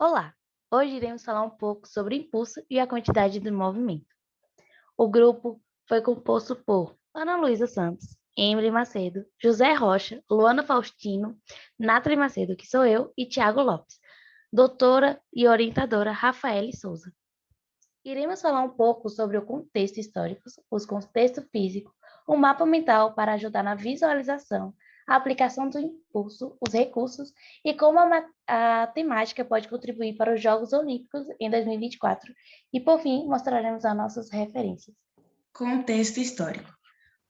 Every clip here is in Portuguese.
Olá! Hoje iremos falar um pouco sobre o impulso e a quantidade do movimento. O grupo foi composto por Ana Luísa Santos, Emily Macedo, José Rocha, Luana Faustino, Nathalie Macedo, que sou eu, e Tiago Lopes, doutora e orientadora Rafaele Souza. Iremos falar um pouco sobre o contexto histórico, os contextos físicos, o mapa mental para ajudar na visualização, a aplicação do impulso, os recursos e como a temática pode contribuir para os Jogos Olímpicos em 2024. E, por fim, mostraremos as nossas referências. Contexto histórico.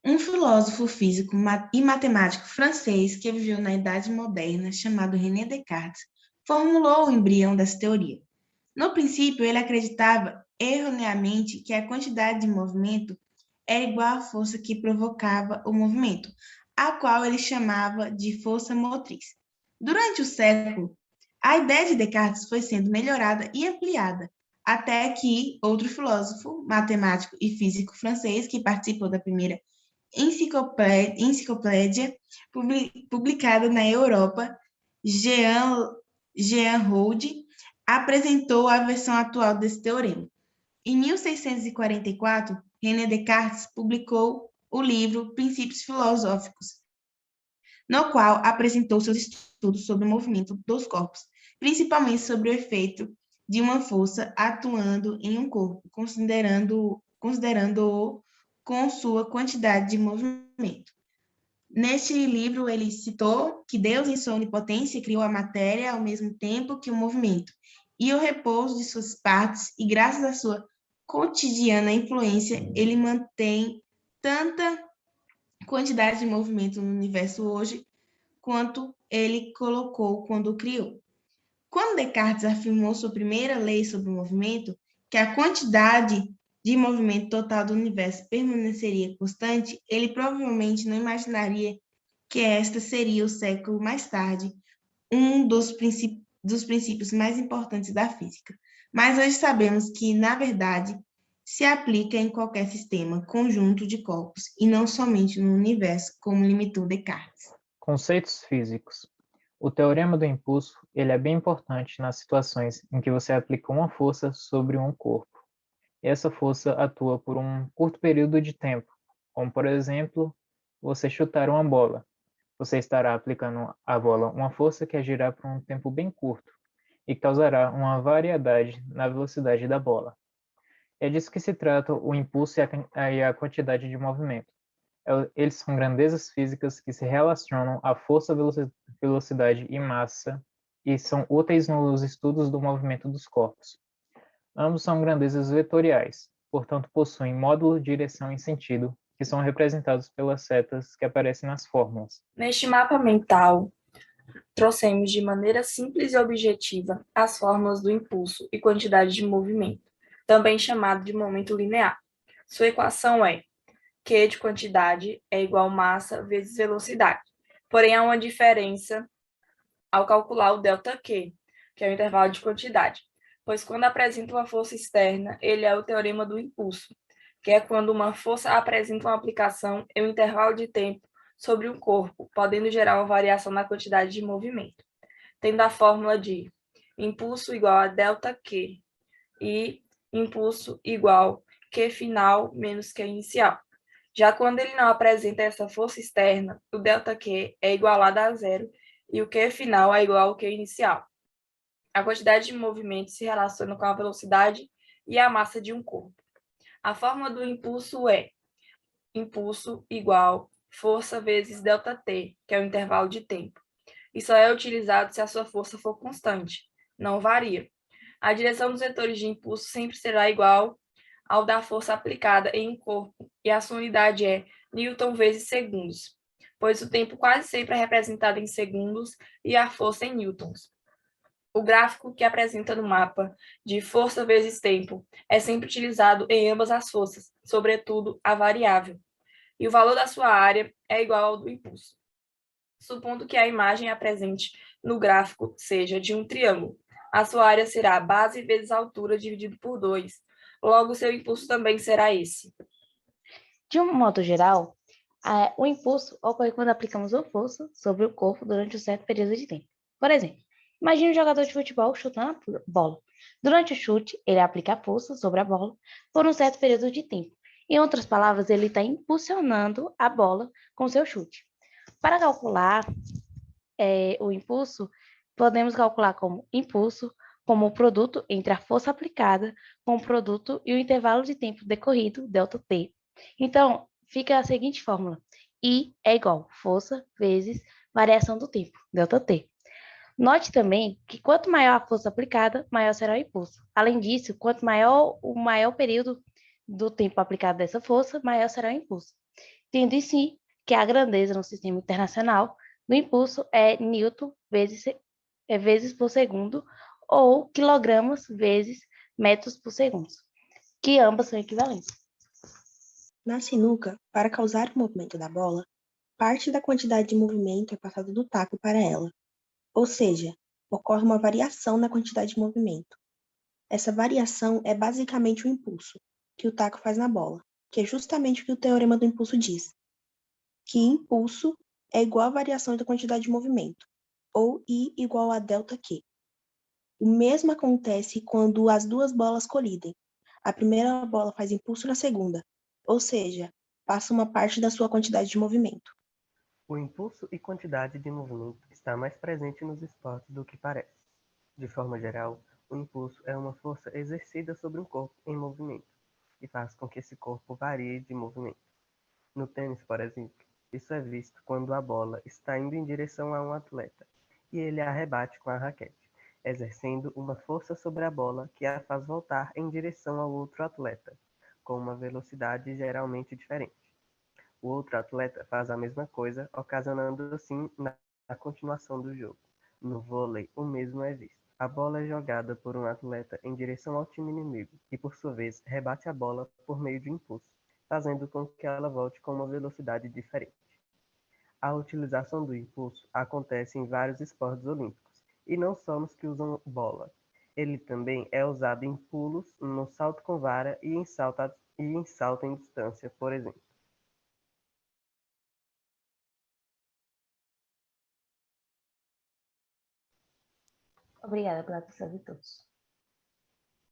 Um filósofo físico e matemático francês que viveu na Idade Moderna, chamado René Descartes, formulou o embrião dessa teoria. No princípio, ele acreditava erroneamente que a quantidade de movimento era igual à força que provocava o movimento, a qual ele chamava de força motriz. Durante o século, a ideia de Descartes foi sendo melhorada e ampliada, até que outro filósofo, matemático e físico francês que participou da primeira enciclopédia publicada na Europa, Jean Houd, apresentou a versão atual desse teorema. Em 1644, René Descartes publicou o livro Princípios Filosóficos, no qual apresentou seus estudos sobre o movimento dos corpos, principalmente sobre o efeito de uma força atuando em um corpo, considerando-o com sua quantidade de movimento. Neste livro, ele citou que Deus, em sua onipotência, criou a matéria ao mesmo tempo que o movimento e o repouso de suas partes, e graças à sua cotidiana influência, ele mantém tanta quantidade de movimento no universo hoje quanto ele colocou quando o criou. Quando Descartes afirmou sua primeira lei sobre o movimento, que a quantidade de movimento total do universo permaneceria constante, ele provavelmente não imaginaria que esta seria o século mais tarde um dos princípios mais importantes da física. Mas hoje sabemos que, na verdade, se aplica em qualquer sistema, conjunto de corpos, e não somente no universo, como limitou Descartes. Conceitos físicos. O teorema do impulso ele é bem importante nas situações em que você aplica uma força sobre um corpo. E essa força atua por um curto período de tempo, como, por exemplo, você chutar uma bola. Você estará aplicando à bola uma força que agirá por um tempo bem curto e causará uma variedade na velocidade da bola. É disso que se trata o impulso e a quantidade de movimento. Eles são grandezas físicas que se relacionam à força, velocidade e massa e são úteis nos estudos do movimento dos corpos. Ambos são grandezas vetoriais, portanto possuem módulo, direção e sentido, que são representados pelas setas que aparecem nas fórmulas. Neste mapa mental, trouxemos de maneira simples e objetiva as fórmulas do impulso e quantidade de movimento, também chamado de momento linear. Sua equação é Q de quantidade é igual massa vezes velocidade. Porém, há uma diferença ao calcular o ΔQ, que é o intervalo de quantidade, pois quando apresenta uma força externa, ele é o teorema do impulso, que é quando uma força apresenta uma aplicação em um intervalo de tempo sobre um corpo, podendo gerar uma variação na quantidade de movimento, tendo a fórmula de impulso igual a ΔQ e impulso igual Q final menos Q inicial. Já quando ele não apresenta essa força externa, o ΔQ é igualado a zero e o Q final é igual ao Q inicial. A quantidade de movimento se relaciona com a velocidade e a massa de um corpo. A fórmula do impulso é impulso igual força vezes ΔT, que é o intervalo de tempo. E só é utilizado se a sua força for constante, não varia. A direção dos vetores de impulso sempre será igual ao da força aplicada em um corpo, e a sua unidade é Newton vezes segundos, pois o tempo quase sempre é representado em segundos e a força em newtons. O gráfico que apresenta no mapa de força vezes tempo é sempre utilizado em ambas as forças, sobretudo a variável, e o valor da sua área é igual ao do impulso. Supondo que a imagem apresente no gráfico seja de um triângulo, a sua área será base vezes altura dividido por 2, logo seu impulso também será esse. De um modo geral, o impulso ocorre quando aplicamos uma força sobre o corpo durante um certo período de tempo. Por exemplo, Imagine um jogador de futebol chutando a bola. Durante o chute, ele aplica a força sobre a bola por um certo período de tempo. Em outras palavras, ele está impulsionando a bola com seu chute. Para calcular o impulso, podemos calcular como impulso como o produto entre a força aplicada com o produto e o intervalo de tempo decorrido, ΔT. Então, fica a seguinte fórmula. I é igual força vezes variação do tempo, ΔT. Note também que quanto maior a força aplicada, maior será o impulso. Além disso, quanto maior o maior período do tempo aplicado dessa força, maior será o impulso. Tendo em si que a grandeza no sistema internacional do impulso é Newton vezes por segundo ou quilogramas vezes metros por segundo, que ambas são equivalentes. Na sinuca, para causar o movimento da bola, parte da quantidade de movimento é passada do taco para ela, ou seja, ocorre uma variação na quantidade de movimento. Essa variação é basicamente o impulso que o taco faz na bola, que é justamente o que o teorema do impulso diz, que impulso é igual à variação da quantidade de movimento, ou I igual a ΔQ. O mesmo acontece quando as duas bolas colidem. A primeira bola faz impulso na segunda, ou seja, passa uma parte da sua quantidade de movimento. O impulso e quantidade de movimento está mais presente nos esportes do que parece. De forma geral, o impulso é uma força exercida sobre um corpo em movimento, e faz com que esse corpo varie de movimento. No tênis, por exemplo, isso é visto quando a bola está indo em direção a um atleta, e ele a rebate com a raquete, exercendo uma força sobre a bola que a faz voltar em direção ao outro atleta, com uma velocidade geralmente diferente. O outro atleta faz a mesma coisa, ocasionando assim a continuação do jogo. No vôlei, o mesmo é visto. A bola é jogada por um atleta em direção ao time inimigo e, por sua vez, rebate a bola por meio de impulso, fazendo com que ela volte com uma velocidade diferente. A utilização do impulso acontece em vários esportes olímpicos, e não só nos que usam bola. Ele também é usado em pulos, no salto com vara e em salto em distância, por exemplo. Obrigada pela atenção de todos.